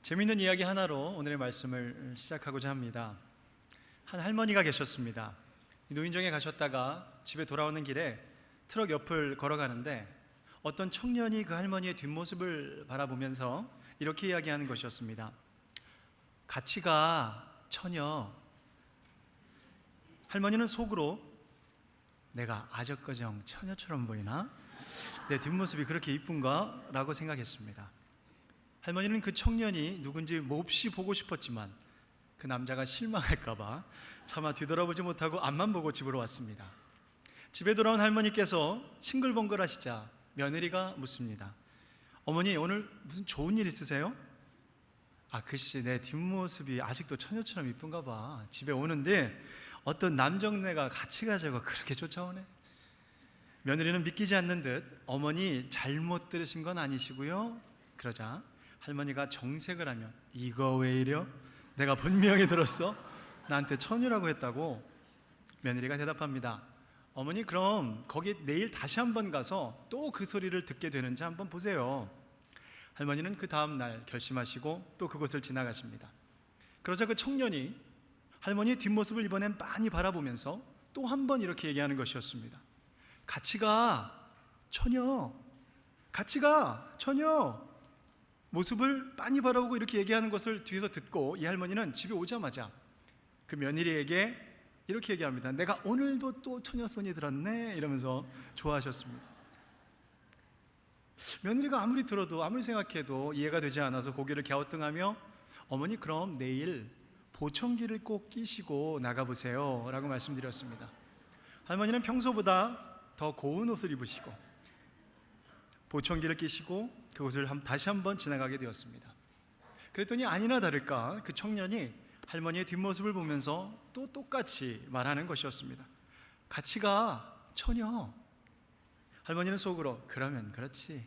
재미있는 이야기 하나로 오늘의 말씀을 시작하고자 합니다. 한 할머니가 계셨습니다. 노인정에 가셨다가 집에 돌아오는 길에 트럭 옆을 걸어가는데 어떤 청년이 그 할머니의 뒷모습을 바라보면서 이렇게 이야기하는 것이었습니다. 같이 가, 처녀. 할머니는 속으로 내가 아적거정 처녀처럼 보이나? 내 뒷모습이 그렇게 이쁜가? 라고 생각했습니다. 할머니는 그 청년이 누군지 몹시 보고 싶었지만 그 남자가 실망할까봐 차마 뒤돌아보지 못하고 앞만 보고 집으로 왔습니다. 집에 돌아온 할머니께서 싱글벙글 하시자 며느리가 묻습니다. 어머니, 오늘 무슨 좋은 일 있으세요? 글씨 내 뒷모습이 아직도 처녀처럼 이쁜가 봐. 집에 오는데 어떤 남정네가 같이 가자고 그렇게 쫓아오네. 며느리는 믿기지 않는 듯 어머니 잘못 들으신 건 아니시고요. 그러자 할머니가 정색을 하며 이거 왜 이려? 내가 분명히 들었어. 나한테 처녀라고 했다고. 며느리가 대답합니다. 어머니, 그럼 거기 내일 다시 한번 가서 또 그 소리를 듣게 되는지 한번 보세요. 할머니는 그 다음 날 결심하시고 또 그곳을 지나가십니다. 그러자 그 청년이 할머니의 뒷모습을 이번엔 빤히 바라보면서 또 한 번 이렇게 얘기하는 것이었습니다. 같이 가, 처녀. 같이 가, 처녀. 모습을 빤히 바라보고 이렇게 얘기하는 것을 뒤에서 듣고 이 할머니는 집에 오자마자 그 며느리에게 이렇게 얘기합니다. 내가 오늘도 또 처녀손이 들었네 이러면서 좋아하셨습니다. 며느리가 아무리 들어도 아무리 생각해도 이해가 되지 않아서 고개를 갸우뚱하며 어머니, 그럼 내일 보청기를 꼭 끼시고 나가보세요 라고 말씀드렸습니다. 할머니는 평소보다 더 고운 옷을 입으시고 보청기를 끼시고 그곳을 다시 한번 지나가게 되었습니다. 그랬더니 아니나 다를까 그 청년이 할머니의 뒷모습을 보면서 또 똑같이 말하는 것이었습니다. 같이 가, 처녀. 할머니는 속으로 그러면 그렇지,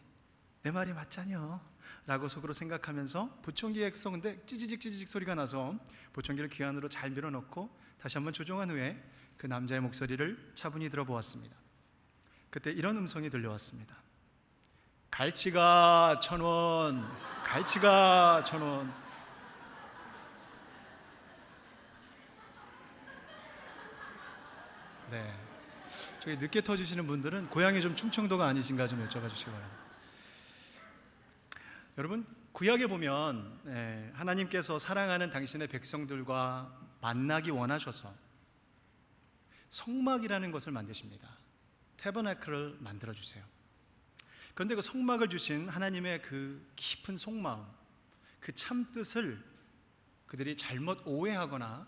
내 말이 맞자녀 라고 속으로 생각하면서 보청기에서 근데 찌지직 소리가 나서 보청기를 귀 안으로 잘 밀어넣고 다시 한번 조종한 후에 그 남자의 목소리를 차분히 들어보았습니다. 그때 이런 음성이 들려왔습니다. 갈치가 1,000원, 갈치가 1,000원. 네, 저기 늦게 터지시는 분들은 고향이 좀 충청도가 아니신가 좀 여쭤봐 주시기 바랍니다. 여러분, 구약에 보면 하나님께서 사랑하는 당신의 백성들과 만나기 원하셔서 성막이라는 것을 만드십니다. 태버나클을 만들어주세요. 그런데 그 성막을 주신 하나님의 그 깊은 속마음, 그 참뜻을 그들이 잘못 오해하거나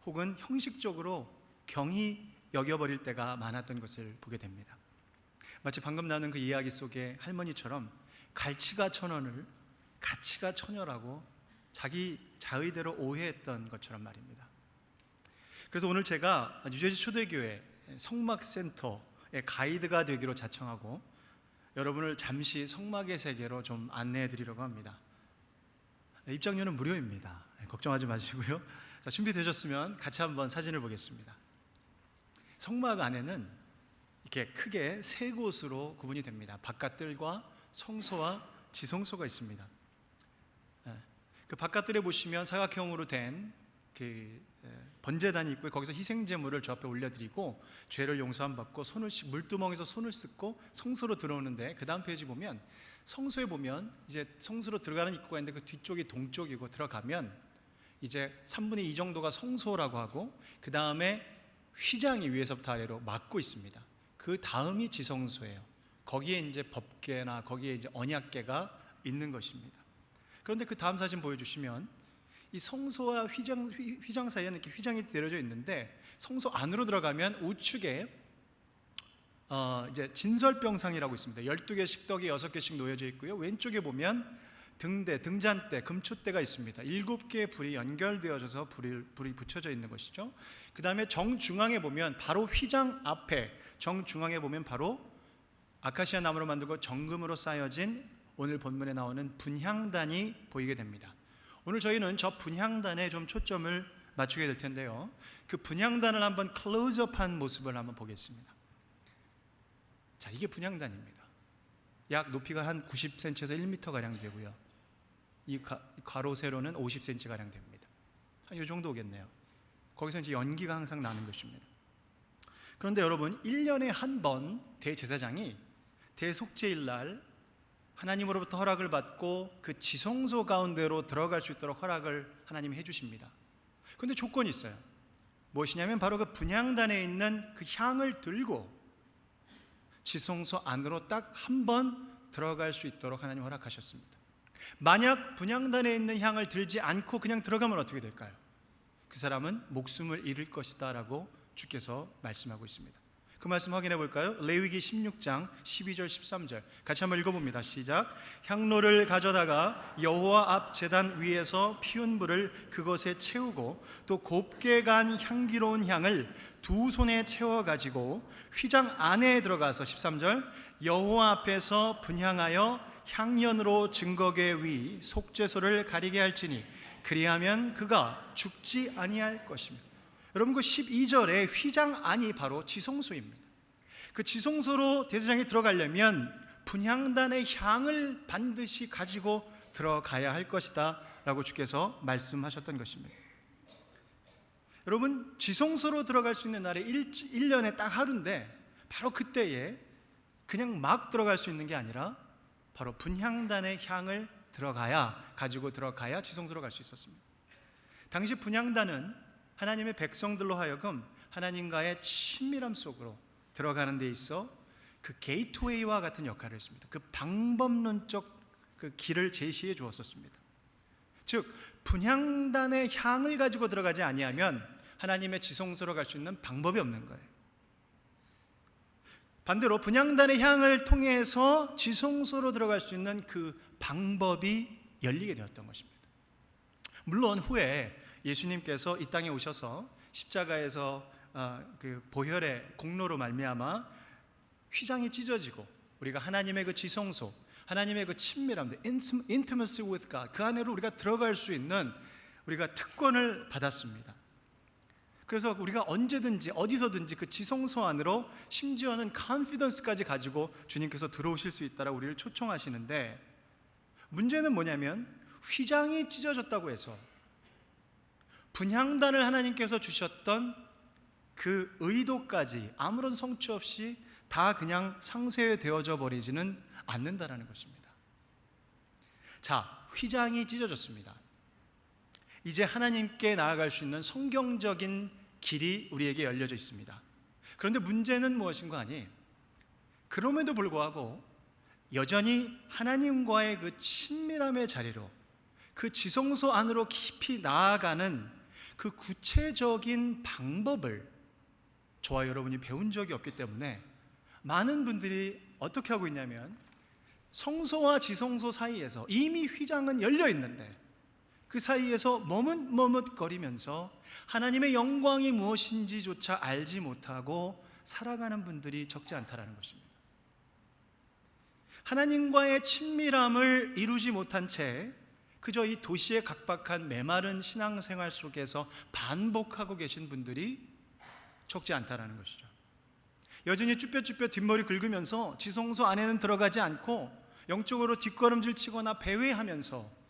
혹은 형식적으로 경히 여겨버릴 때가 많았던 것을 보게 됩니다. 마치 방금 나눈 그 이야기 속의 할머니처럼 갈치가 1,000원을 가치가 처녀라고 자기 자의대로 오해했던 것처럼 말입니다. 그래서 오늘 제가 뉴저지 초대교회 성막센터의 가이드가 되기로 자청하고 여러분을 잠시 성막의 세계로 좀 안내해 드리려고 합니다. 입장료는 무료입니다. 걱정하지 마시고요. 자, 준비되셨으면 같이 한번 사진을 보겠습니다. 성막 안에는 이렇게 크게 세 곳으로 구분이 됩니다. 바깥들과 성소와 지성소가 있습니다. 그 바깥들에 보시면 사각형으로 된 그 번제단이 있고 거기서 희생제물을 저 앞에 올려드리고 죄를 용서함 받고 물두멍에서 손을 씻고 성소로 들어오는데 그 다음 페이지 보면 성소에 보면 이제 성소로 들어가는 입구가 있는데 그 뒤쪽이 동쪽이고 들어가면 이제 3분의 2 정도가 성소라고 하고 그 다음에 휘장이 위에서부터 아래로 막고 있습니다. 그 다음이 지성소예요. 거기에 이제 법궤나 거기에 이제 언약궤가 있는 것입니다. 그런데 그 다음 사진 보여주시면 이 성소와 휘장 사이에는 이렇게 휘장이 내려져 있는데 성소 안으로 들어가면 우측에 이제 진설병상이라고 있습니다. 12개 식덕이 6개씩 놓여져 있고요. 왼쪽에 보면 등대, 등잔대, 금촛대가 있습니다. 7개의 불이 연결되어져서 불이 붙여져 있는 것이죠. 그 다음에 정중앙에 보면 바로 휘장 앞에 정중앙에 보면 바로 아카시아 나무로 만들고 정금으로 쌓여진 오늘 본문에 나오는 분향단이 보이게 됩니다. 오늘 저희는 저 분향단에 좀 초점을 맞추게 될 텐데요. 그 분향단을 한번 클로즈업한 모습을 한번 보겠습니다. 자, 이게 분향단입니다. 약 높이가 한 90cm에서 1m가량 되고요. 이 가로 세로는 50cm 가량 됩니다. 한 이 정도겠네요. 거기서 이제 연기가 항상 나는 것입니다. 그런데 여러분, 1년에 한 번 대제사장이 대속죄일 날 하나님으로부터 허락을 받고 그 지성소 가운데로 들어갈 수 있도록 허락을 하나님이 해주십니다. 그런데 조건이 있어요. 무엇이냐면 바로 그 분향단에 있는 그 향을 들고 지성소 안으로 딱 한 번 들어갈 수 있도록 하나님 허락하셨습니다. 만약 분향단에 있는 향을 들지 않고 그냥 들어가면 어떻게 될까요? 그 사람은 목숨을 잃을 것이다 라고 주께서 말씀하고 있습니다. 그 말씀 확인해 볼까요? 레위기 16장 12절 13절 같이 한번 읽어봅니다. 시작. 향로를 가져다가 여호와 앞 제단 위에서 피운 불을 그것에 채우고 또 곱게 간 향기로운 향을 두 손에 채워 가지고 휘장 안에 들어가서 13절 여호와 앞에서 분향하여 향연으로 증거궤 위 속죄소를 가리게 할지니 그리하면 그가 죽지 아니할 것입니다. 여러분, 그 12절의 휘장 안이 바로 지성소입니다. 그 지성소로 대제사장이 들어가려면 분향단의 향을 반드시 가지고 들어가야 할 것이다 라고 주께서 말씀하셨던 것입니다. 여러분, 지성소로 들어갈 수 있는 날이 1년에 딱 하루인데 바로 그때에 그냥 막 들어갈 수 있는 게 아니라 바로 분향단의 향을 가지고 들어가야 지성소로 갈 수 있었습니다. 당시 분향단은 하나님의 백성들로 하여금 하나님과의 친밀함 속으로 들어가는 데 있어 그 게이트웨이와 같은 역할을 했습니다. 그 방법론적 그 길을 제시해 주었었습니다. 즉 분향단의 향을 가지고 들어가지 아니하면 하나님의 지성소로 갈 수 있는 방법이 없는 거예요. 반대로 분향단의 향을 통해서 지성소로 들어갈 수 있는 그 방법이 열리게 되었던 것입니다. 물론 후에 예수님께서 이 땅에 오셔서 십자가에서 그 보혈의 공로로 말미암아 휘장이 찢어지고 우리가 하나님의 그 지성소, 하나님의 그 친밀함, intimacy with God, 그 안으로 우리가 들어갈 수 있는 우리가 특권을 받았습니다. 그래서 우리가 언제든지 어디서든지 그 지성소 안으로 심지어는 confidence까지 가지고 주님께서 들어오실 수 있다라고 우리를 초청하시는데, 문제는 뭐냐면 휘장이 찢어졌다고 해서 분향단을 하나님께서 주셨던 그 의도까지 아무런 성취 없이 다 그냥 상쇄되어져 버리지는 않는다라는 것입니다. 자, 휘장이 찢어졌습니다. 이제 하나님께 나아갈 수 있는 성경적인 길이 우리에게 열려져 있습니다. 그런데 문제는 무엇인가 하니, 그럼에도 불구하고 여전히 하나님과의 그 친밀함의 자리로, 그 지성소 안으로 깊이 나아가는 그 구체적인 방법을 저와 여러분이 배운 적이 없기 때문에 많은 분들이 어떻게 하고 있냐면, 성소와 지성소 사이에서 이미 휘장은 열려 있는데 그 사이에서 머뭇머뭇거리면서 하나님의 영광이 무엇인지조차 알지 못하고 살아가는 분들이 적지 않다라는 것입니다. 하나님과의 친밀함을 이루지 못한 채 그저 이 도시의 각박한 메마른 신앙생활 속에서 반복하고 계신 분들이 적지 않다라는 것이죠. 여전히 쭈뼛쭈뼛 뒷머리 긁으면서 지성소 안에는 들어가지 않고 영적으로 뒷걸음질 치거나 배회하면서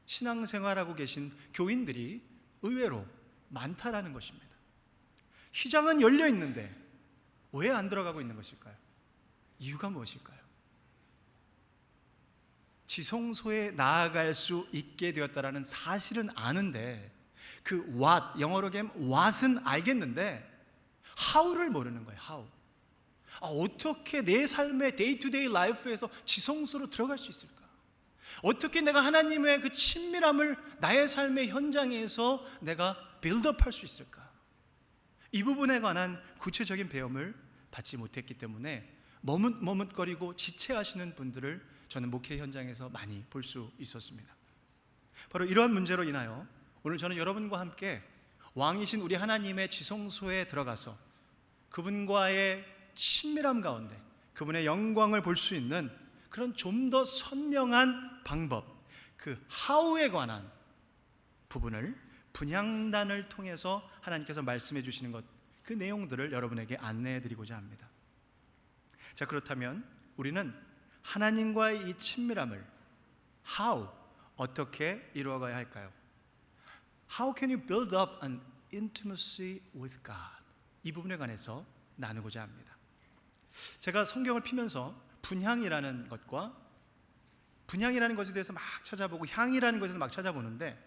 신앙생활하고 계신 교인들이 의외로 많다라는 것입니다. 휘장은 열려 있는데 왜 안 들어가고 있는 것일까요? 이유가 무엇일까요? 지성소에 나아갈 수 있게 되었다라는 사실은 아는데, 그 what, 영어로 하면 what은 알겠는데 how를 모르는 거예요. how. 어떻게 내 삶의 데이투데이 라이프에서 지성소로 들어갈 수 있을까? 어떻게 내가 하나님의 그 친밀함을 나의 삶의 현장에서 내가 빌드업할 수 있을까? 이 부분에 관한 구체적인 배움을 받지 못했기 때문에 머뭇머뭇거리고 지체하시는 분들을 저는 목회 현장에서 많이 볼 수 있었습니다. 바로 이러한 문제로 인하여 오늘 저는 여러분과 함께 왕이신 우리 하나님의 지성소에 들어가서 그분과의 친밀함 가운데 그분의 영광을 볼 수 있는 그런 좀 더 선명한 방법, 그 how에 관한 부분을 분향단을 통해서 하나님께서 말씀해 주시는 것, 그 내용들을 여러분에게 안내해 드리고자 합니다. 자, 그렇다면 우리는 하나님과의 이 친밀함을 how, 어떻게 이루어가야 할까요? How can you build up an intimacy with God? 이 부분에 관해서 나누고자 합니다. 제가 성경을 피면서 분향이라는 것과 분향이라는 것에 대해서 막 찾아보고 향이라는 것에서 막 찾아보는데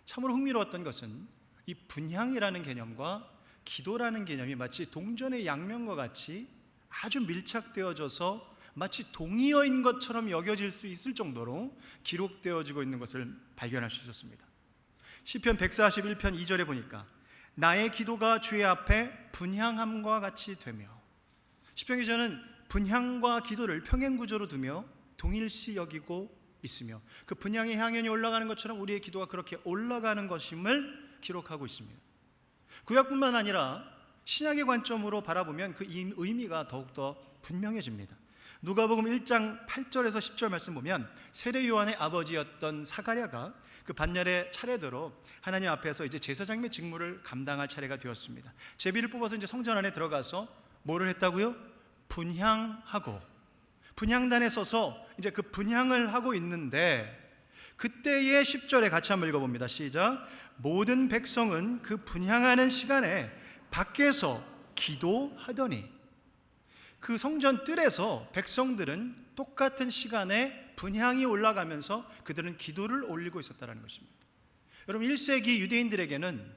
참으로 흥미로웠던 것은 이 분향이라는 개념과 기도라는 개념이 마치 동전의 양면과 같이 아주 밀착되어져서 마치 동의어인 것처럼 여겨질 수 있을 정도로 기록되어지고 있는 것을 발견할 수 있었습니다. 시편 141편 2절에 보니까 나의 기도가 주의 앞에 분향함과 같이 되며, 시편 기자는 분향과 기도를 평행구조로 두며 동일시 여기고 있으며 그 분향의 향연이 올라가는 것처럼 우리의 기도가 그렇게 올라가는 것임을 기록하고 있습니다. 구약뿐만 아니라 신약의 관점으로 바라보면 그 의미가 더욱더 분명해집니다. 누가복음 1장 8절에서 10절 말씀 보면 세례 요한의 아버지였던 사가랴가 그 반열의 차례대로 하나님 앞에서 이제 제사장님의 직무를 감당할 차례가 되었습니다. 제비를 뽑아서 이제 성전 안에 들어가서 뭐를 했다고요? 분향하고 분향단에 서서 이제 그 분향을 하고 있는데 그때의 10절에 같이 한번 읽어봅니다. 시작. 모든 백성은 그 분향하는 시간에 밖에서 기도하더니, 그 성전 뜰에서 백성들은 똑같은 시간에 분향이 올라가면서 그들은 기도를 올리고 있었다는 것입니다. 여러분 1세기 유대인들에게는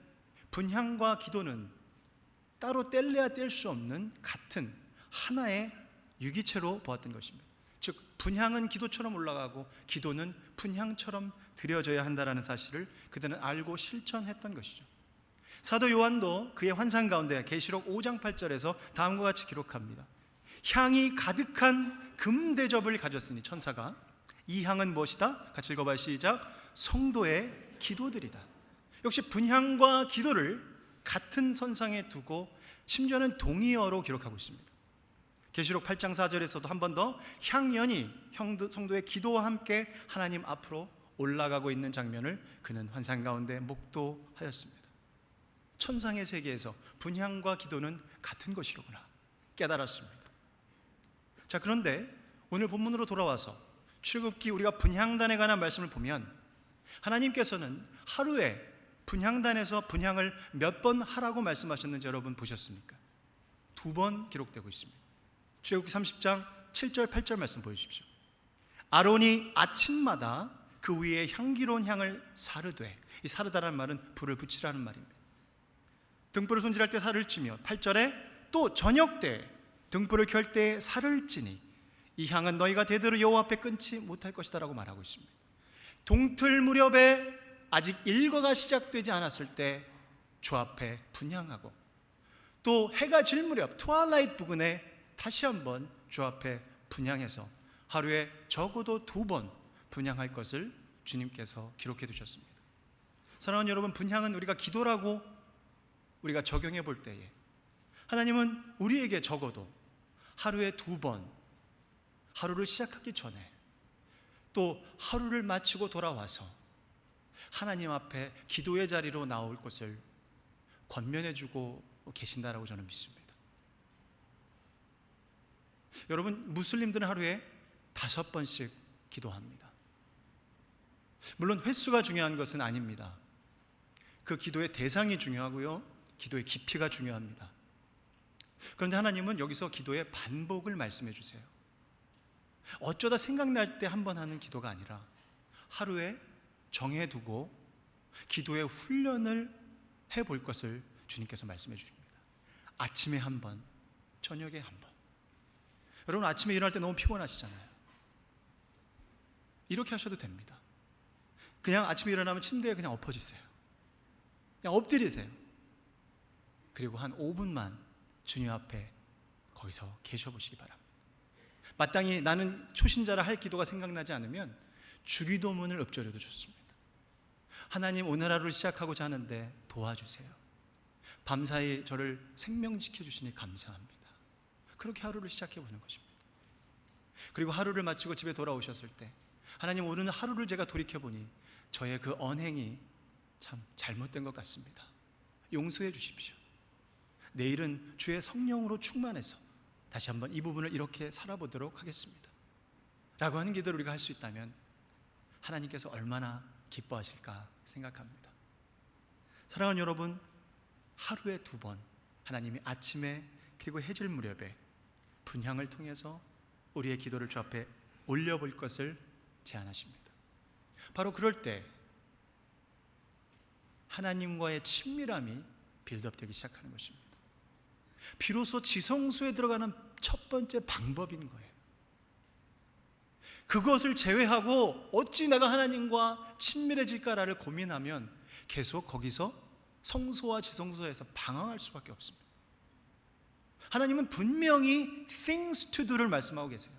분향과 기도는 따로 뗄래야 뗄 수 없는 같은 하나의 유기체로 보았던 것입니다. 즉 분향은 기도처럼 올라가고 기도는 분향처럼 드려져야 한다는 사실을 그들은 알고 실천했던 것이죠. 사도 요한도 그의 환상 가운데 계시록 5장 8절에서 다음과 같이 기록합니다. 향이 가득한 금 대접을 가졌으니 천사가 이 향은 무엇이다? 같이 읽어봐요. 시작. 성도의 기도들이다. 역시 분향과 기도를 같은 선상에 두고 심지어는 동의어로 기록하고 있습니다. 계시록 8장 4절에서도 한 번 더 향연이 성도의 기도와 함께 하나님 앞으로 올라가고 있는 장면을 그는 환상 가운데 목도하였습니다. 천상의 세계에서 분향과 기도는 같은 것이로구나 깨달았습니다. 자, 그런데 오늘 본문으로 돌아와서 출애굽기 우리가 분향단에 관한 말씀을 보면 하나님께서는 하루에 분향단에서 분향을 몇 번 하라고 말씀하셨는지 여러분 보셨습니까? 2번 기록되고 있습니다. 출애굽기 30장 7절 8절 말씀 보여주십시오. 아론이 아침마다 그 위에 향기로운 향을 사르되, 이 사르다라는 말은 불을 붙이라는 말입니다. 등불을 손질할 때 살을 찌며 8절에 또 저녁 때 등불을 켤 때 살을 찌니 이 향은 너희가 대대로 여호와 앞에 끊지 못할 것이다 라고 말하고 있습니다. 동틀 무렵에 아직 일과가 시작되지 않았을 때 주 앞에 분향하고, 또 해가 질 무렵 트와일라이트 부근에 다시 한번 주 앞에 분향해서 하루에 적어도 2번 분향할 것을 주님께서 기록해 두셨습니다. 사랑하는 여러분, 분향은 우리가 기도라고 우리가 적용해 볼 때에 하나님은 우리에게 적어도 하루에 2번, 하루를 시작하기 전에 또 하루를 마치고 돌아와서 하나님 앞에 기도의 자리로 나올 것을 권면해 주고 계신다라고 저는 믿습니다. 여러분, 무슬림들은 하루에 5번씩 기도합니다. 물론 횟수가 중요한 것은 아닙니다. 그 기도의 대상이 중요하고요, 기도의 깊이가 중요합니다. 그런데 하나님은 여기서 기도의 반복을 말씀해 주세요. 어쩌다 생각날 때 한 번 하는 기도가 아니라 하루에 정해두고 기도의 훈련을 해볼 것을 주님께서 말씀해 주십니다. 아침에 한 번, 저녁에 한 번. 여러분, 아침에 일어날 때 너무 피곤하시잖아요. 이렇게 하셔도 됩니다. 그냥 아침에 일어나면 침대에 그냥 엎어지세요. 그냥 엎드리세요. 그리고 한 5분만 주님 앞에 거기서 계셔보시기 바랍니다. 마땅히 나는 초신자라 할 기도가 생각나지 않으면 주기도문을 읊조려도 좋습니다. 하나님, 오늘 하루를 시작하고자 하는데 도와주세요. 밤사이 저를 생명지켜주시니 감사합니다. 그렇게 하루를 시작해보는 것입니다. 그리고 하루를 마치고 집에 돌아오셨을 때 하나님, 오늘 하루를 제가 돌이켜보니 저의 그 언행이 참 잘못된 것 같습니다. 용서해 주십시오. 내일은 주의 성령으로 충만해서 다시 한번 이 부분을 이렇게 살아보도록 하겠습니다 라고 하는 기도를 우리가 할 수 있다면 하나님께서 얼마나 기뻐하실까 생각합니다. 사랑하는 여러분, 하루에 2번 하나님이 아침에 그리고 해질 무렵에 분향을 통해서 우리의 기도를 주 앞에 올려볼 것을 제안하십니다. 바로 그럴 때 하나님과의 친밀함이 빌드업되기 시작하는 것입니다. 비로소 지성소에 들어가는 첫 번째 방법인 거예요. 그것을 제외하고 어찌 내가 하나님과 친밀해질까를 고민하면 계속 거기서 성소와 지성소에서 방황할 수밖에 없습니다. 하나님은 분명히 things to do를 말씀하고 계세요.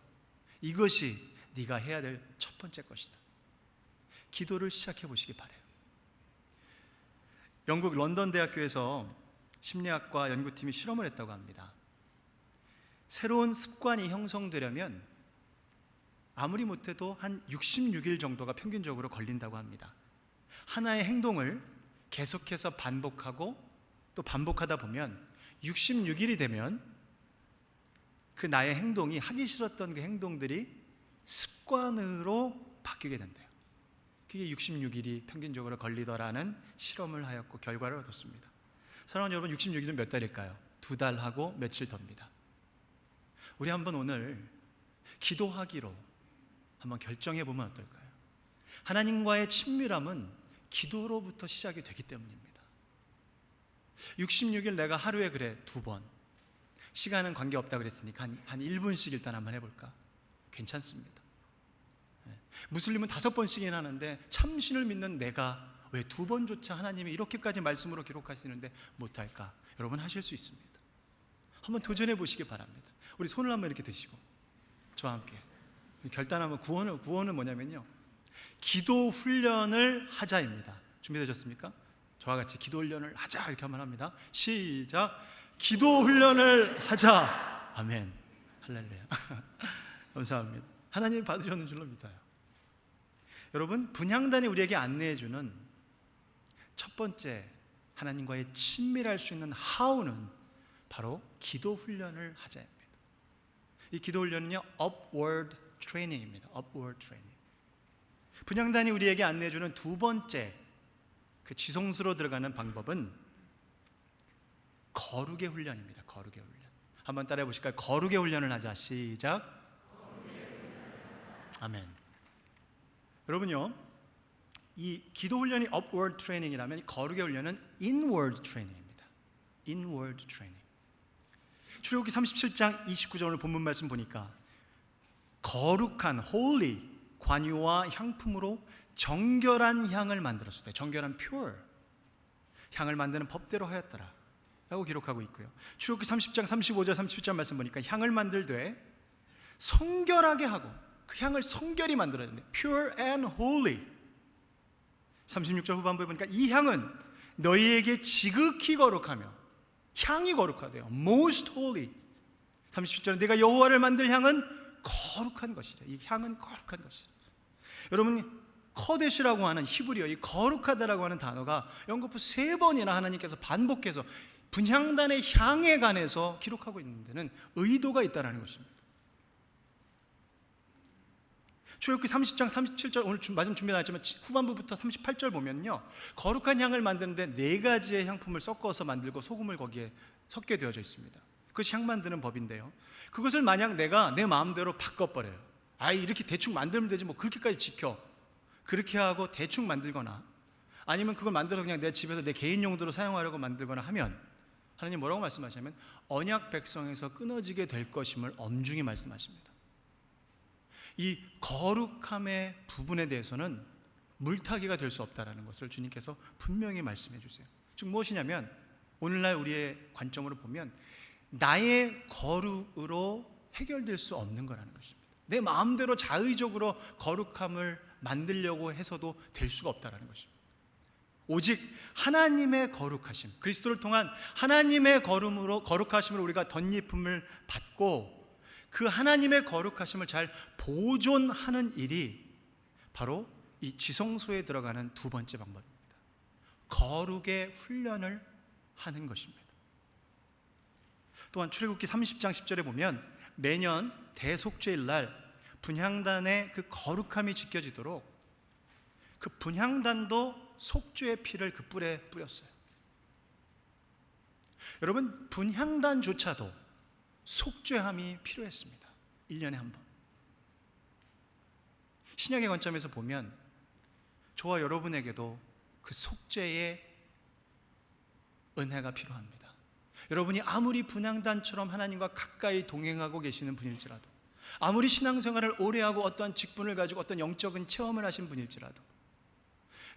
이것이 네가 해야 될 첫 번째 것이다. 기도를 시작해 보시기 바라요. 영국 런던 대학교에서 심리학과 연구팀이 실험을 했다고 합니다. 새로운 습관이 형성되려면 아무리 못해도 한 66일 정도가 평균적으로 걸린다고 합니다. 하나의 행동을 계속해서 반복하고 또 반복하다 보면 66일이 되면 그 나의 행동이 하기 싫었던 그 행동들이 습관으로 바뀌게 된대요. 그게 66일이 평균적으로 걸리더라는 실험을 하였고 결과를 얻었습니다. 사랑하는 여러분, 66일은 몇 달일까요? 2달하고 며칠 더입니다. 우리 한번 오늘 기도하기로 한번 결정해 보면 어떨까요? 하나님과의 친밀함은 기도로부터 시작이 되기 때문입니다. 66일 내가 하루에 그래 2번, 시간은 관계없다 그랬으니까 한 1분씩 일단 한번 해볼까? 괜찮습니다. 무슬림은 5번씩이나 하는데 참신을 믿는 내가 왜 2번조차 하나님이 이렇게까지 말씀으로 기록하시는데 못할까? 여러분 하실 수 있습니다. 한번 도전해 보시기 바랍니다. 우리 손을 한번 이렇게 드시고 저와 함께 결단하면 구원은 뭐냐면요, 기도 훈련을 하자입니다. 준비되셨습니까? 저와 같이 기도 훈련을 하자 이렇게 한번 합니다. 시작. 기도 훈련을 하자. 아멘. 할렐루야. 감사합니다. 하나님 받으셨는 줄로 믿어요. 여러분, 분향단이 우리에게 안내해주는 첫 번째 하나님과의 친밀할 수 있는 how는 바로 기도 훈련을 하자입니다. 이 기도 훈련은요, upward training입니다. upward training. 분향단이 우리에게 안내해주는 2번째 그 지성소로 들어가는 방법은 거룩의 훈련입니다. 거룩의 훈련. 한번 따라해 보실까요? 거룩의 훈련을 하자. 시작. 아멘. 여러분요, 이 기도 훈련이 upward training이라면 거룩의 훈련은 inward training입니다. inward training. 출애굽기 37장 29절 본문 말씀 보니까 거룩한 holy 관유와 향품으로 정결한 향을 만들었을 때, 정결한 pure 향을 만드는 법대로 하였더라 라고 기록하고 있고요. 출애굽기 30장 35절 37절 말씀 보니까 향을 만들되 성결하게 하고, 그 향을 성결히 만들어야 되는데 pure and holy. 36절 후반부에 보니까 이 향은 너희에게 지극히 거룩하며 향이 거룩하대요. most holy. 37절에 내가 여호와를 만들 향은 거룩한 것이라. 이 향은 거룩한 것이라. 여러분, 커데시라고 하는 히브리어, 이 거룩하다라고 하는 단어가 연거푸 3번이나 하나님께서 반복해서 분향단의 향에 관해서 기록하고 있는 데는 의도가 있다는 것입니다. 출애굽기 30장 37절, 오늘 말씀 준비해놨지만 후반부부터 38절 보면요, 거룩한 향을 만드는데 4가지의 향품을 섞어서 만들고 소금을 거기에 섞게 되어져 있습니다. 그것이 향 만드는 법인데요, 그것을 만약 내가 내 마음대로 바꿔버려요. 이렇게 대충 만들면 되지 뭐 그렇게까지 지켜, 그렇게 하고 대충 만들거나 아니면 그걸 만들어서 그냥 내 집에서 내 개인 용도로 사용하려고 만들거나 하면 하나님 뭐라고 말씀하시냐면 언약 백성에서 끊어지게 될 것임을 엄중히 말씀하십니다. 이 거룩함의 부분에 대해서는 물타기가 될 수 없다는 것을 주님께서 분명히 말씀해 주세요. 즉 무엇이냐면 오늘날 우리의 관점으로 보면 나의 거룩으로 해결될 수 없는 거라는 것입니다. 내 마음대로 자의적으로 거룩함을 만들려고 해서도 될 수가 없다는 것입니다. 오직 하나님의 거룩하심, 그리스도를 통한 하나님의 거룩하심을 우리가 덧입음을 받고 그 하나님의 거룩하심을 잘 보존하는 일이 바로 이 지성소에 들어가는 2번째 방법입니다. 거룩의 훈련을 하는 것입니다. 또한 출애굽기 30장 10절에 보면 매년 대속죄일 날 분향단의 그 거룩함이 지켜지도록 그 분향단도 속죄의 피를 그 뿔에 뿌렸어요. 여러분, 분향단조차도 속죄함이 필요했습니다. 1년에 한 번. 신약의 관점에서 보면 저와 여러분에게도 그 속죄의 은혜가 필요합니다. 여러분이 아무리 분향단처럼 하나님과 가까이 동행하고 계시는 분일지라도, 아무리 신앙생활을 오래 하고 어떠한 직분을 가지고 어떤 영적인 체험을 하신 분일지라도,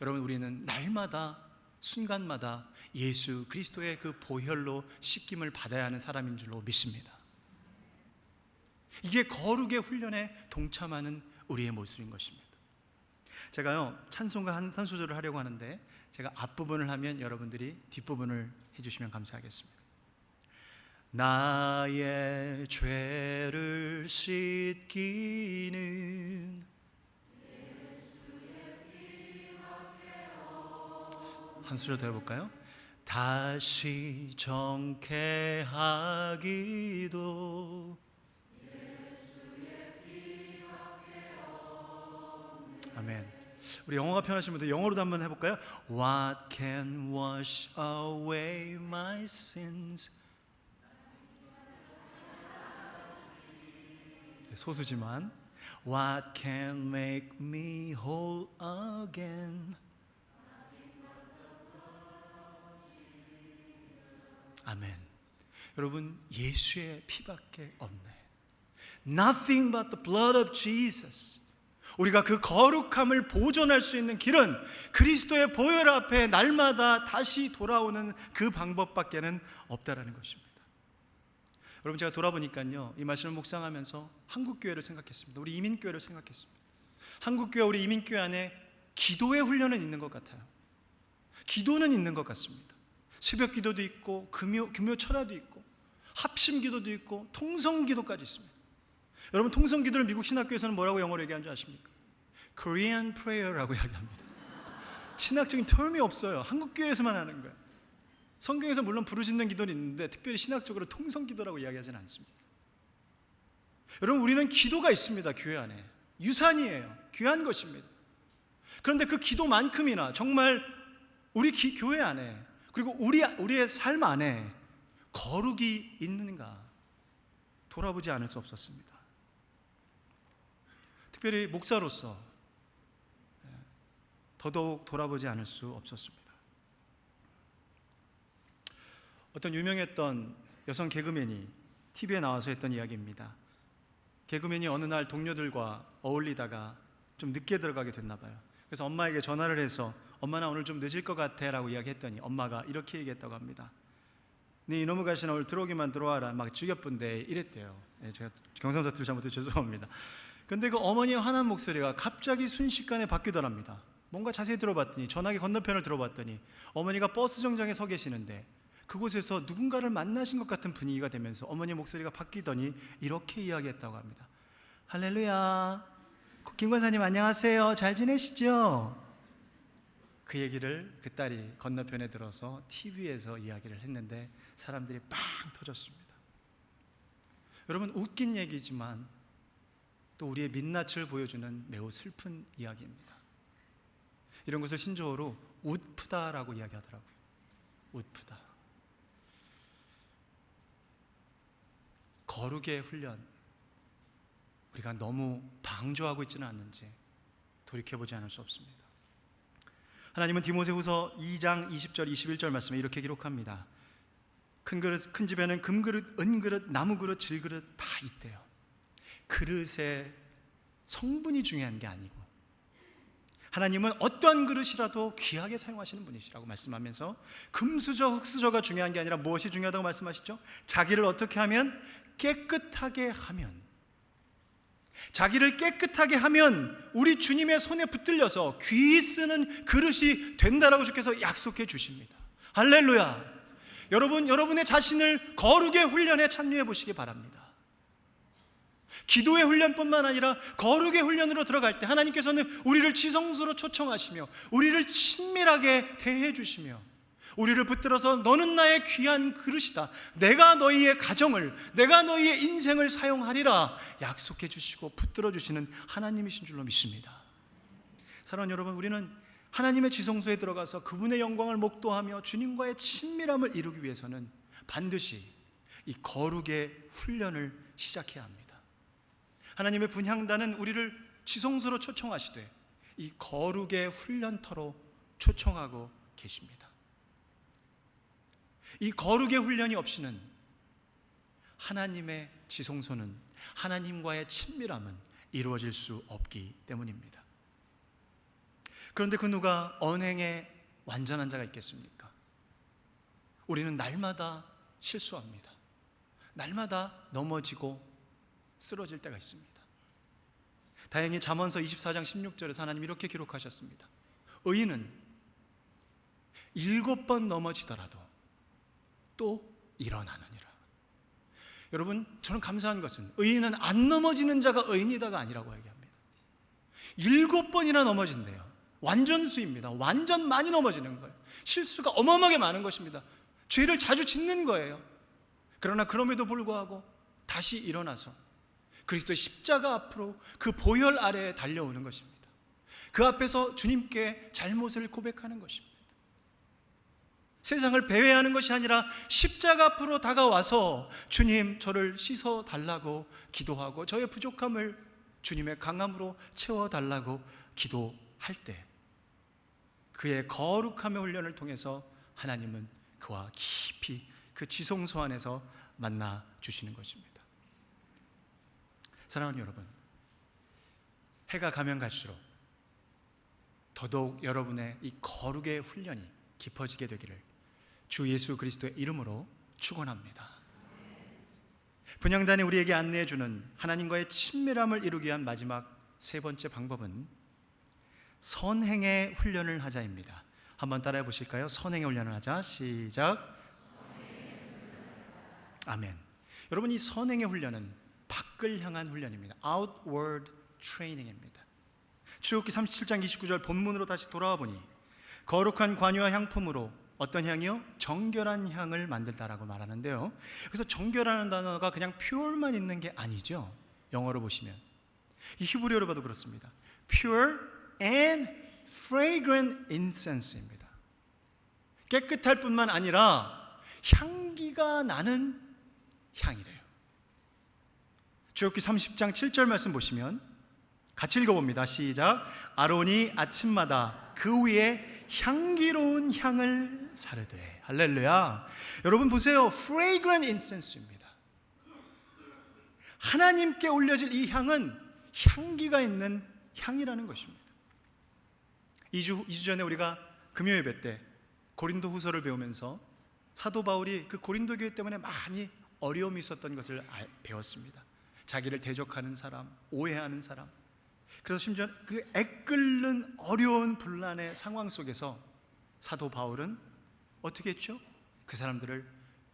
여러분, 우리는 날마다 순간마다 예수 그리스도의 그 보혈로 씻김을 받아야 하는 사람인 줄로 믿습니다. 이게 거룩의 훈련에 동참하는 우리의 모습인 것입니다. 제가요, 찬송가 한 소절을 하려고 하는데 제가 앞부분을 하면 여러분들이 뒷부분을 해주시면 감사하겠습니다. 나의 죄를 씻기는 한 소절 더 해볼까요? 다시 정케하기도. 아멘. 우리 영어가 편하신 분들 영어로도 한번 해볼까요? What can wash away my sins? 소수지만 What can make me whole again? 아멘. 여러분, 예수의 피밖에 없네. Nothing but the blood of Jesus. 우리가 그 거룩함을 보존할 수 있는 길은 그리스도의 보혈 앞에 날마다 다시 돌아오는 그 방법밖에는 없다라는 것입니다. 여러분, 제가 돌아보니까요, 이 말씀을 묵상하면서 한국교회를 생각했습니다. 우리 이민교회를 생각했습니다. 한국교회, 우리 이민교회 안에 기도의 훈련은 있는 것 같아요. 기도는 있는 것 같습니다. 새벽 기도도 있고 금요 철야도 있고 합심 기도도 있고 통성 기도까지 있습니다. 여러분, 통성 기도를 미국 신학교에서는 뭐라고 영어로 얘기하는 줄 아십니까? Korean prayer라고 이야기합니다. 신학적인 term이 없어요. 한국 교회에서만 하는 거예요. 성경에서 물론 부르짖는 기도는 있는데 특별히 신학적으로 통성 기도라고 이야기하지는 않습니다. 여러분, 우리는 기도가 있습니다. 교회 안에 유산이에요. 귀한 것입니다. 그런데 그 기도만큼이나 정말 우리 교회 안에, 그리고 우리의 삶 안에 거룩이 있는가 돌아보지 않을 수 없었습니다. 특별히 목사로서 더더욱 돌아보지 않을 수 없었습니다. 어떤 유명했던 여성 개그맨이 TV에 나와서 했던 이야기입니다. 개그맨이 어느 날 동료들과 어울리다가 좀 늦게 들어가게 됐나 봐요. 그래서 엄마에게 전화를 해서 엄마, 나 오늘 좀 늦을 것 같아 라고 이야기했더니 엄마가 이렇게 얘기했다고 합니다. 네 이놈의 가시나 오늘 들어오기만 들어와라 막 죽여뿐데 이랬대요. 제가 경상도 잘못해 죄송합니다. 근데 그 어머니의 화난 목소리가 갑자기 순식간에 바뀌더랍니다. 뭔가 자세히 들어봤더니, 전화기 건너편을 들어봤더니 어머니가 버스 정장에 서 계시는데 그곳에서 누군가를 만나신 것 같은 분위기가 되면서 어머니의 목소리가 바뀌더니 이렇게 이야기했다고 합니다. 할렐루야, 김 권사님 안녕하세요. 잘 지내시죠? 그 얘기를 그 딸이 건너편에 들어서 TV에서 이야기를 했는데 사람들이 빵 터졌습니다. 여러분, 웃긴 얘기지만 또 우리의 민낯을 보여주는 매우 슬픈 이야기입니다. 이런 것을 신조어로 웃프다라고 이야기하더라고요. 웃프다. 거룩의 훈련, 우리가 너무 방조하고 있지는 않는지 돌이켜보지 않을 수 없습니다. 하나님은 디모데후서 2장 20절 21절 말씀에 이렇게 기록합니다. 큰 그릇, 큰 집에는 금그릇, 은그릇, 나무그릇, 질그릇 다 있대요. 그릇의 성분이 중요한 게 아니고 하나님은 어떠한 그릇이라도 귀하게 사용하시는 분이시라고 말씀하면서 금수저, 흙수저가 중요한 게 아니라 무엇이 중요하다고 말씀하시죠? 자기를 어떻게 하면? 깨끗하게 하면. 자기를 깨끗하게 하면 우리 주님의 손에 붙들려서 귀히 쓰는 그릇이 된다라고 주께서 약속해 주십니다. 할렐루야. 여러분의 자신을 거룩의 훈련에 참여해 보시기 바랍니다. 기도의 훈련뿐만 아니라 거룩의 훈련으로 들어갈 때 하나님께서는 우리를 지성소로 초청하시며 우리를 친밀하게 대해 주시며 우리를 붙들어서 너는 나의 귀한 그릇이다, 내가 너희의 가정을, 내가 너희의 인생을 사용하리라 약속해 주시고 붙들어 주시는 하나님이신 줄로 믿습니다. 사랑하는 여러분, 우리는 하나님의 지성소에 들어가서 그분의 영광을 목도하며 주님과의 친밀함을 이루기 위해서는 반드시 이 거룩의 훈련을 시작해야 합니다. 하나님의 분향단은 우리를 지성소로 초청하시되 이 거룩의 훈련터로 초청하고 계십니다. 이 거룩의 훈련이 없이는 하나님의 지성소는, 하나님과의 친밀함은 이루어질 수 없기 때문입니다. 그런데 그 누가 언행에 완전한 자가 있겠습니까? 우리는 날마다 실수합니다. 날마다 넘어지고 쓰러질 때가 있습니다. 다행히 잠언서 24장 16절에서 하나님 이렇게 기록하셨습니다. 의인은 7번 넘어지더라도 또 일어나느니라. 여러분, 저는 감사한 것은 의인은 안 넘어지는 자가 의인이다가 아니라고 얘기합니다. 7번이나 넘어진대요. 완전수입니다. 완전 많이 넘어지는 거예요. 실수가 어마어마하게 많은 것입니다. 죄를 자주 짓는 거예요. 그러나 그럼에도 불구하고 다시 일어나서 그리스도의 십자가 앞으로 그 보혈 아래에 달려오는 것입니다. 그 앞에서 주님께 잘못을 고백하는 것입니다. 세상을 배회하는 것이 아니라 십자가 앞으로 다가와서 주님, 저를 씻어달라고 기도하고 저의 부족함을 주님의 강함으로 채워달라고 기도할 때 그의 거룩함의 훈련을 통해서 하나님은 그와 깊이 그 지성소 안에서 만나 주시는 것입니다. 사랑하는 여러분, 해가 가면 갈수록 더더욱 여러분의 이 거룩의 훈련이 깊어지게 되기를 주 예수 그리스도의 이름으로 축원합니다. 분향단이 우리에게 안내해 주는 하나님과의 친밀함을 이루기 위한 마지막 세 번째 방법은 선행의 훈련을 하자입니다. 한번 따라해 보실까요? 선행의 훈련을 하자. 시작. 아멘. 여러분, 이 선행의 훈련은 밖을 향한 훈련입니다. Outward training입니다. 출애굽기 37장 29절 본문으로 다시 돌아와 보니 거룩한 관유와 향품으로 어떤 향이요? 정결한 향을 만들다라고 말하는데요. 그래서 정결하는 단어가 그냥 pure만 있는 게 아니죠. 영어로 보시면 이 히브리어로 봐도 그렇습니다. Pure and fragrant incense입니다. 깨끗할 뿐만 아니라 향기가 나는 향이래요. 출애굽기 30장 7절 말씀 보시면 같이 읽어봅니다. 시작. 아론이 아침마다 그 위에 향기로운 향을 사르되. 할렐루야. 여러분 보세요. fragrant incense입니다. 하나님께 올려질 이 향은 향기가 있는 향이라는 것입니다. 2주 전에 우리가 금요 예배 때 고린도 후서를 배우면서 사도 바울이 그 고린도 교회 때문에 많이 어려움이 있었던 것을 배웠습니다. 자기를 대적하는 사람, 오해하는 사람, 그래서 심지어 그 애끓는 어려운 분란의 상황 속에서 사도 바울은 어떻게 했죠? 그 사람들을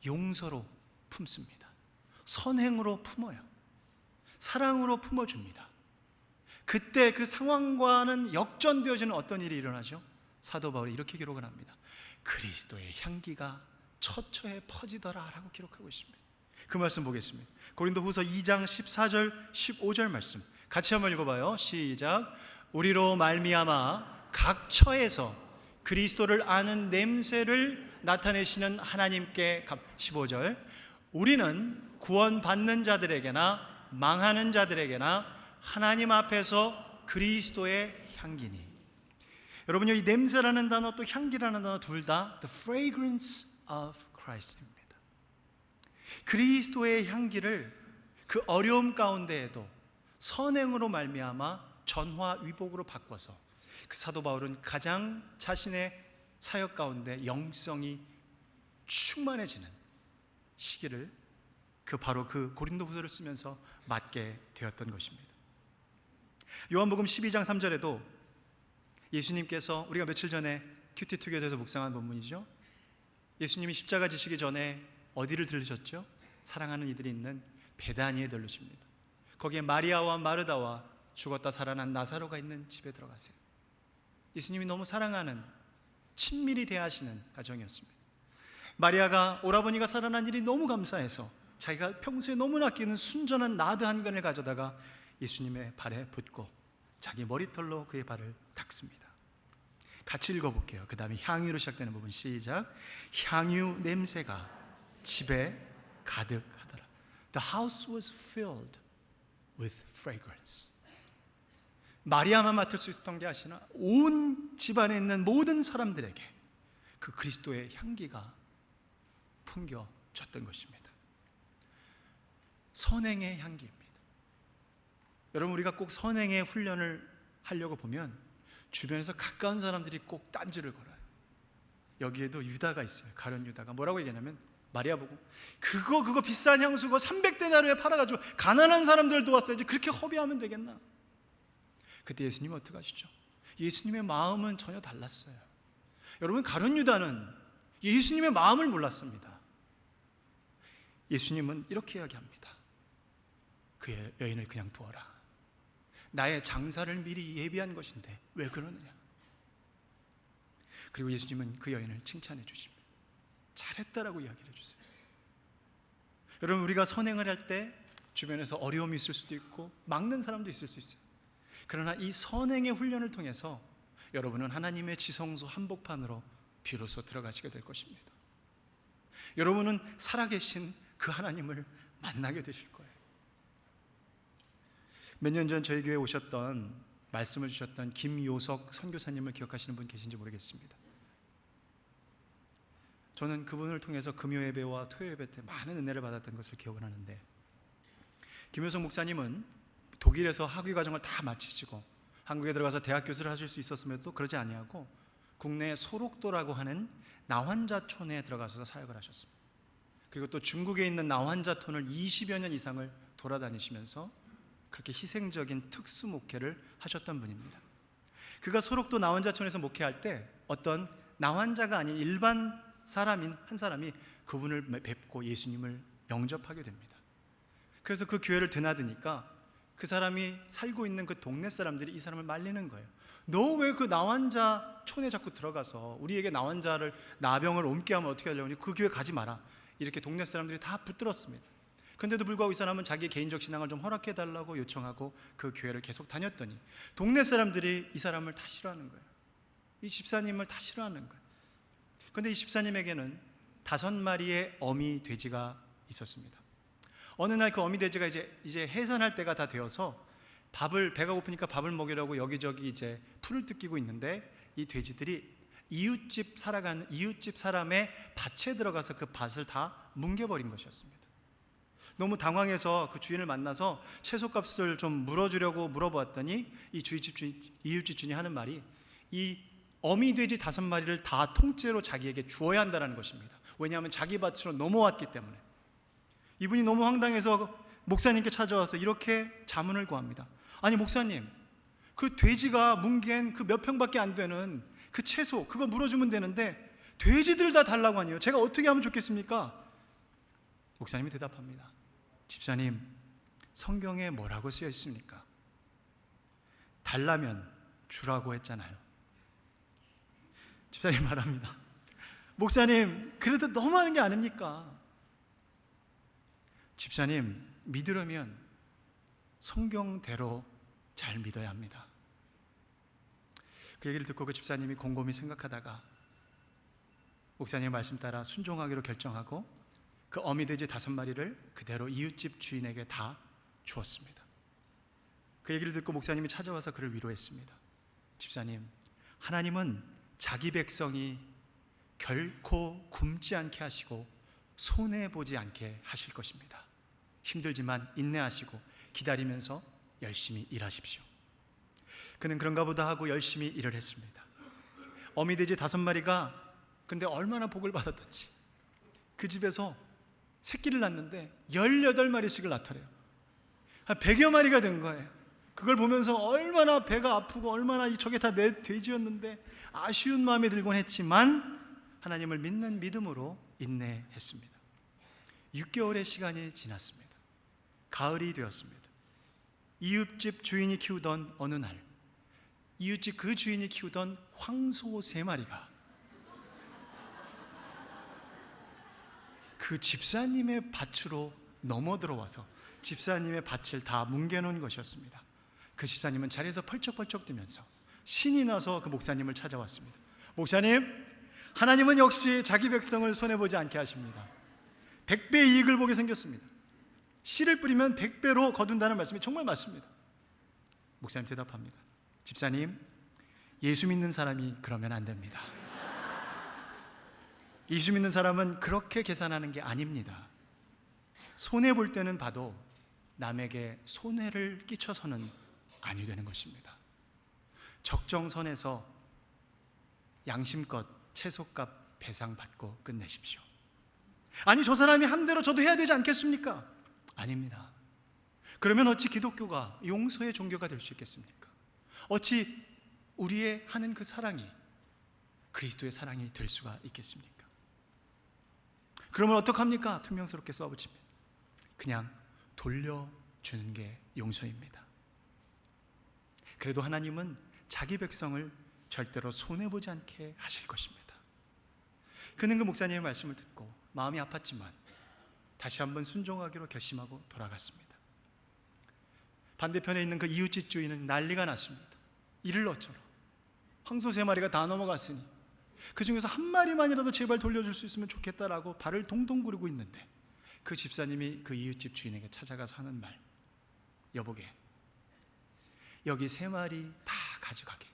용서로 품습니다. 선행으로 품어요. 사랑으로 품어줍니다. 그때 그 상황과는 역전되어지는 어떤 일이 일어나죠? 사도 바울이 이렇게 기록을 합니다. 그리스도의 향기가 처처에 퍼지더라 라고 기록하고 있습니다. 그 말씀 보겠습니다. 고린도 후서 2장 14절 15절 말씀 같이 한번 읽어봐요. 시작. 우리로 말미암아 각 처에서 그리스도를 아는 냄새를 나타내시는 하나님께 15절. 우리는 구원받는 자들에게나 망하는 자들에게나 하나님 앞에서 그리스도의 향기니. 여러분요, 이 냄새라는 단어 또 향기라는 단어 둘 다 the fragrance of Christ입니다. 그리스도의 향기를 그 어려움 가운데에도 선행으로 말미암아 전화위복으로 바꿔서 그 사도 바울은 가장 자신의 사역 가운데 영성이 충만해지는 시기를 바로 그 고린도후서를 쓰면서 맞게 되었던 것입니다. 요한복음 12장 3절에도 예수님께서 우리가 며칠 전에 큐티투게더에서 묵상한 본문이죠. 예수님이 십자가 지시기 전에 어디를 들르셨죠? 사랑하는 이들이 있는 베다니에 들르십니다. 거기에 마리아와 마르다와 죽었다 살아난 나사로가 있는 집에 들어가세요. 예수님이 너무 사랑하는, 친밀히 대하시는 가정이었습니다. 마리아가 오라버니가 살아난 일이 너무 감사해서 자기가 평소에 너무 아끼는 순전한 나드 한 근을 가져다가 예수님의 발에 붓고 자기 머리털로 그의 발을 닦습니다. 같이 읽어볼게요. 그 다음에 향유로 시작되는 부분 시작. 향유 냄새가 집에 가득하더라. The house was filled with fragrance. 마리아만 맡을 수 있었던 게 아시나 온 집안에 있는 모든 사람들에게 그 그리스도의 향기가 풍겨졌던 것입니다. 선행의 향기입니다. 여러분, 우리가 꼭 선행의 훈련을 하려고 보면 주변에서 가까운 사람들이 꼭 딴지를 걸어요. 여기에도 유다가 있어요. 가룟 유다가 뭐라고 얘기하냐면, 마리아 보고 그거 비싼 향수 그거 300데나리오에 팔아가지고 가난한 사람들 도왔어야지 그렇게 허비하면 되겠나? 그때 예수님은 어떻게 하시죠? 예수님의 마음은 전혀 달랐어요. 여러분, 가룟 유다는 예수님의 마음을 몰랐습니다. 예수님은 이렇게 이야기합니다. 그 여인을 그냥 두어라. 나의 장사를 미리 예비한 것인데 왜 그러느냐? 그리고 예수님은 그 여인을 칭찬해 주십니다. 잘했다라고 이야기를 해주세요. 여러분, 우리가 선행을 할 때 주변에서 어려움이 있을 수도 있고 막는 사람도 있을 수 있어요. 그러나 이 선행의 훈련을 통해서 여러분은 하나님의 지성소 한복판으로 비로소 들어가시게 될 것입니다. 여러분은 살아계신 그 하나님을 만나게 되실 거예요. 몇 년 전 저희 교회에 오셨던, 말씀을 주셨던 김요석 선교사님을 기억하시는 분 계신지 모르겠습니다. 저는 그분을 통해서 금요 예배와 토요 예배 때 많은 은혜를 받았던 것을 기억을 하는데, 김효석 목사님은 독일에서 학위 과정을 다 마치시고 한국에 들어가서 대학 교수를 하실 수 있었음에도 그러지 아니하고 국내 소록도라고 하는 나환자촌에 들어가서 사역을 하셨습니다. 그리고 또 중국에 있는 나환자촌을 20여 년 이상을 돌아다니시면서 그렇게 희생적인 특수 목회를 하셨던 분입니다. 그가 소록도 나환자촌에서 목회할 때 어떤 나환자가 아닌 일반 사람인 한 사람이 그분을 뵙고 예수님을 영접하게 됩니다. 그래서 그 교회를 드나드니까 그 사람이 살고 있는 그 동네 사람들이 이 사람을 말리는 거예요. 너 왜 그 나환자촌에 자꾸 들어가서 우리에게 나병을 옮게 하면 어떻게 하려고? 그 교회 가지 마라. 이렇게 동네 사람들이 다 붙들었습니다. 그런데도 불구하고 이 사람은 자기 개인적 신앙을 좀 허락해달라고 요청하고 그 교회를 계속 다녔더니 동네 사람들이 이 사람을 다 싫어하는 거예요. 이 집사님을 다 싫어하는 거예요. 그런데 이 집사님에게는 5마리의 어미 돼지가 있었습니다. 어느 날 그 어미 돼지가 이제 해산할 때가 다 되어서 배가 고프니까 밥을 먹이려고 여기저기 이제 풀을 뜯기고 있는데, 이 돼지들이 이웃집 사람의 밭에 들어가서 그 밭을 다 뭉개버린 것이었습니다. 너무 당황해서 그 주인을 만나서 채소값을 좀 물어주려고 물어보았더니 이웃집 주인이 하는 말이, 이 어미 돼지 5마리를 다 통째로 자기에게 주어야 한다는 것입니다. 왜냐하면 자기 밭으로 넘어왔기 때문에. 이분이 너무 황당해서 목사님께 찾아와서 이렇게 자문을 구합니다. 아니 목사님, 그 돼지가 뭉갠 그 몇 평밖에 안 되는 그 채소 그거 물어주면 되는데 돼지들 다 달라고 하니요. 제가 어떻게 하면 좋겠습니까? 목사님이 대답합니다. 집사님, 성경에 뭐라고 쓰여 있습니까? 달라면 주라고 했잖아요. 집사님 말합니다. 목사님, 그래도 너무하는 게 아닙니까? 집사님, 믿으려면 성경대로 잘 믿어야 합니다. 그 얘기를 듣고 그 집사님이 곰곰이 생각하다가 목사님의 말씀 따라 순종하기로 결정하고 그 어미돼지 5마리를 그대로 이웃집 주인에게 다 주었습니다. 그 얘기를 듣고 목사님이 찾아와서 그를 위로했습니다. 집사님, 하나님은 자기 백성이 결코 굶지 않게 하시고 손해보지 않게 하실 것입니다. 힘들지만 인내하시고 기다리면서 열심히 일하십시오. 그는 그런가 보다 하고 열심히 일을 했습니다. 어미돼지 5마리가 근데 얼마나 복을 받았던지 그 집에서 새끼를 낳는데 18마리씩을 낳더래요. 한 100여 마리가 된 거예요. 그걸 보면서 얼마나 배가 아프고 얼마나 저게 다 내 돼지였는데 아쉬운 마음이 들곤 했지만 하나님을 믿는 믿음으로 인내했습니다. 6개월의 시간이 지났습니다. 가을이 되었습니다. 이웃집 주인이 키우던 어느 날, 이웃집 그 주인이 키우던 황소 3마리가 그 집사님의 밭으로 넘어 들어와서 집사님의 밭을 다 뭉개놓은 것이었습니다. 그 집사님은 자리에서 펄쩍펄쩍 뛰면서 신이 나서 그 목사님을 찾아왔습니다. 목사님, 하나님은 역시 자기 백성을 손해보지 않게 하십니다. 100배의 이익을 보게 생겼습니다. 씨를 뿌리면 100배로 거둔다는 말씀이 정말 맞습니다. 목사님 대답합니다. 집사님, 예수 믿는 사람이 그러면 안 됩니다. 예수 믿는 사람은 그렇게 계산하는 게 아닙니다. 손해볼 때는 봐도 남에게 손해를 끼쳐서는 아니 되는 것입니다. 적정선에서 양심껏 채소값 배상받고 끝내십시오. 아니, 저 사람이 한 대로 저도 해야 되지 않겠습니까? 아닙니다. 그러면 어찌 기독교가 용서의 종교가 될 수 있겠습니까? 어찌 우리의 하는 그 사랑이 그리스도의 사랑이 될 수가 있겠습니까? 그러면 어떡합니까? 퉁명스럽게 쏘아붙입니다. 그냥 돌려주는 게 용서입니다. 그래도 하나님은 자기 백성을 절대로 손해보지 않게 하실 것입니다. 그는 그 목사님의 말씀을 듣고 마음이 아팠지만 다시 한번 순종하기로 결심하고 돌아갔습니다. 반대편에 있는 그 이웃집 주인은 난리가 났습니다. 이를 어쩌라, 황소 3마리가 다 넘어갔으니 그 중에서 한 마리만이라도 제발 돌려줄 수 있으면 좋겠다라고 발을 동동 구르고 있는데, 그 집사님이 그 이웃집 주인에게 찾아가서 하는 말, 여보게, 여기 3마리 다 가져가게.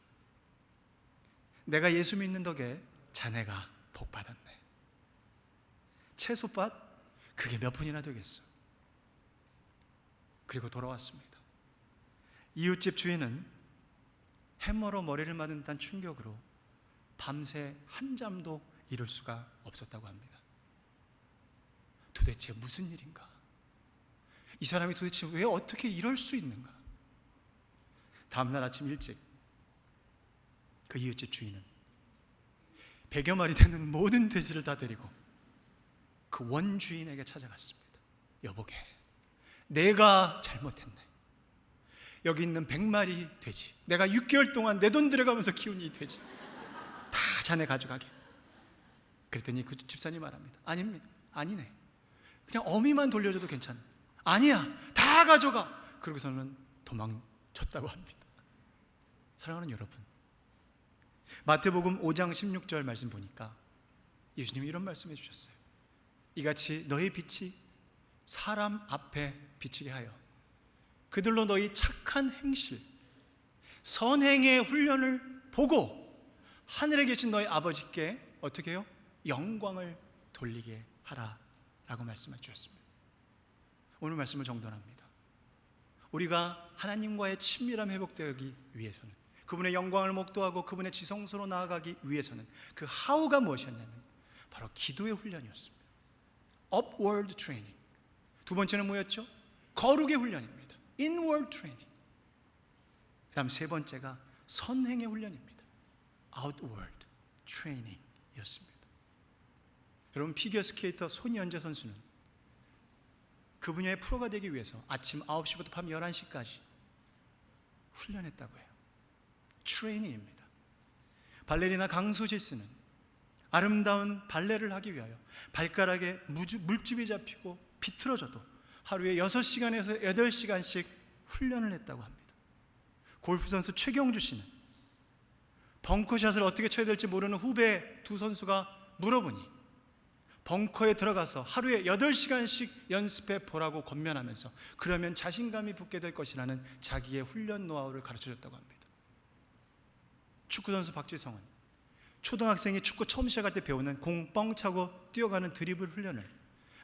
내가 예수 믿는 덕에 자네가 복 받았네. 채소밭 그게 몇 푼이나 되겠어. 그리고 돌아왔습니다. 이웃집 주인은 해머로 머리를 맞은 듯한 충격으로 밤새 한잠도 이룰 수가 없었다고 합니다. 도대체 무슨 일인가? 이 사람이 도대체 왜 어떻게 이럴 수 있는가? 다음날 아침 일찍 그 이웃집 주인은 100여 마리 되는 모든 돼지를 다 데리고 그 원주인에게 찾아갔습니다. 여보게, 내가 잘못했네. 여기 있는 100마리 돼지, 내가 6개월 동안 내 돈 들여가면서 키운 이 돼지 다 자네 가져가게. 그랬더니 그 집사님 말합니다. 아닙니다. 아니네. 그냥 어미만 돌려줘도 괜찮아. 아니야, 다 가져가. 그러고서는 도망쳤다고 합니다. 사랑하는 여러분, 마태복음 5장 16절 말씀 보니까 예수님이 이런 말씀해 주셨어요. 이같이 너희 빛이 사람 앞에 비치게 하여 그들로 너희 착한 행실, 선행의 훈련을 보고 하늘에 계신 너희 아버지께 어떻게 해요? 영광을 돌리게 하라 라고 말씀해 주셨습니다. 오늘 말씀을 정돈합니다. 우리가 하나님과의 친밀함 회복되기 위해서는, 그분의 영광을 목도하고 그분의 지성소로 나아가기 위해서는 그 하우가 무엇이었냐면 바로 기도의 훈련이었습니다. Upward training. 두 번째는 뭐였죠? 거룩의 훈련입니다. Inward training. 그 다음 세 번째가 선행의 훈련입니다. Outward training 였습니다. 여러분, 피겨스케이터 손현재 선수는 그 분야의 프로가 되기 위해서 아침 9시부터 밤 11시까지 훈련했다고 해요. 트레이닝입니다. 발레리나 강수지 씨는 아름다운 발레를 하기 위하여 발가락에 물집이 잡히고 비틀어져도 하루에 6시간에서 8시간씩 훈련을 했다고 합니다. 골프 선수 최경주 씨는 벙커샷을 어떻게 쳐야 될지 모르는 후배 두 선수가 물어보니 벙커에 들어가서 하루에 8시간씩 연습해 보라고 권면하면서 그러면 자신감이 붙게 될 것이라는 자기의 훈련 노하우를 가르쳐줬다고 합니다. 축구선수 박지성은 초등학생이 축구 처음 시작할 때 배우는 공 뻥 차고 뛰어가는 드리블 훈련을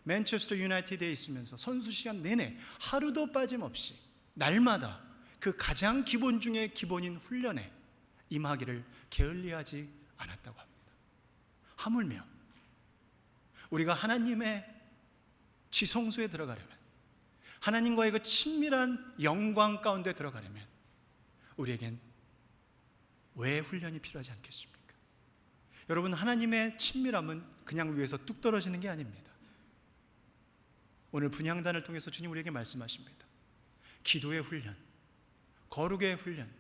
맨체스터 유나이티드에 있으면서 선수 시간 내내 하루도 빠짐없이 날마다 그 가장 기본 중에 기본인 훈련에 임하기를 게을리하지 않았다고 합니다. 하물며 우리가 하나님의 지성소에 들어가려면, 하나님과의 그 친밀한 영광 가운데 들어가려면 우리에겐 왜 훈련이 필요하지 않겠습니까? 여러분, 하나님의 친밀함은 그냥 위에서 뚝 떨어지는 게 아닙니다. 오늘 분향단을 통해서 주님 우리에게 말씀하십니다. 기도의 훈련, 거룩의 훈련,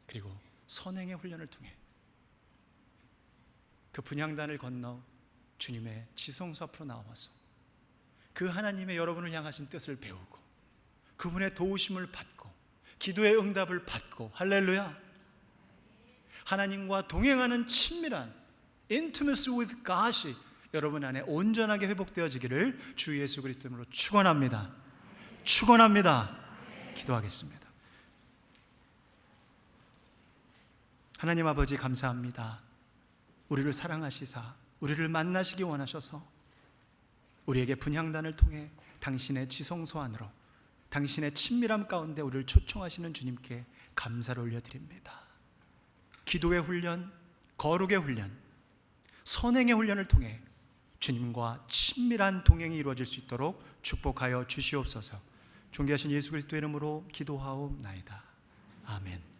그리고 선행의 훈련을 통해 그 분향단을 건너 주님의 지성소 앞으로 나와서 그 하나님의 여러분을 향하신 뜻을 배우고 그분의 도우심을 받고 기도의 응답을 받고, 할렐루야, 하나님과 동행하는 친밀한 intimacy with God이 여러분 안에 온전하게 회복되어지기를 주 예수 그리스도 이름으로 축원합니다. 축원합니다. 기도하겠습니다. 하나님 아버지, 감사합니다. 우리를 사랑하시사 우리를 만나시기 원하셔서 우리에게 분향단을 통해 당신의 지성소 안으로, 당신의 친밀함 가운데 우리를 초청하시는 주님께 감사를 올려드립니다. 기도의 훈련, 거룩의 훈련, 선행의 훈련을 통해 주님과 친밀한 동행이 이루어질 수 있도록 축복하여 주시옵소서. 존귀하신 예수 그리스도 이름으로 기도하옵나이다. 아멘.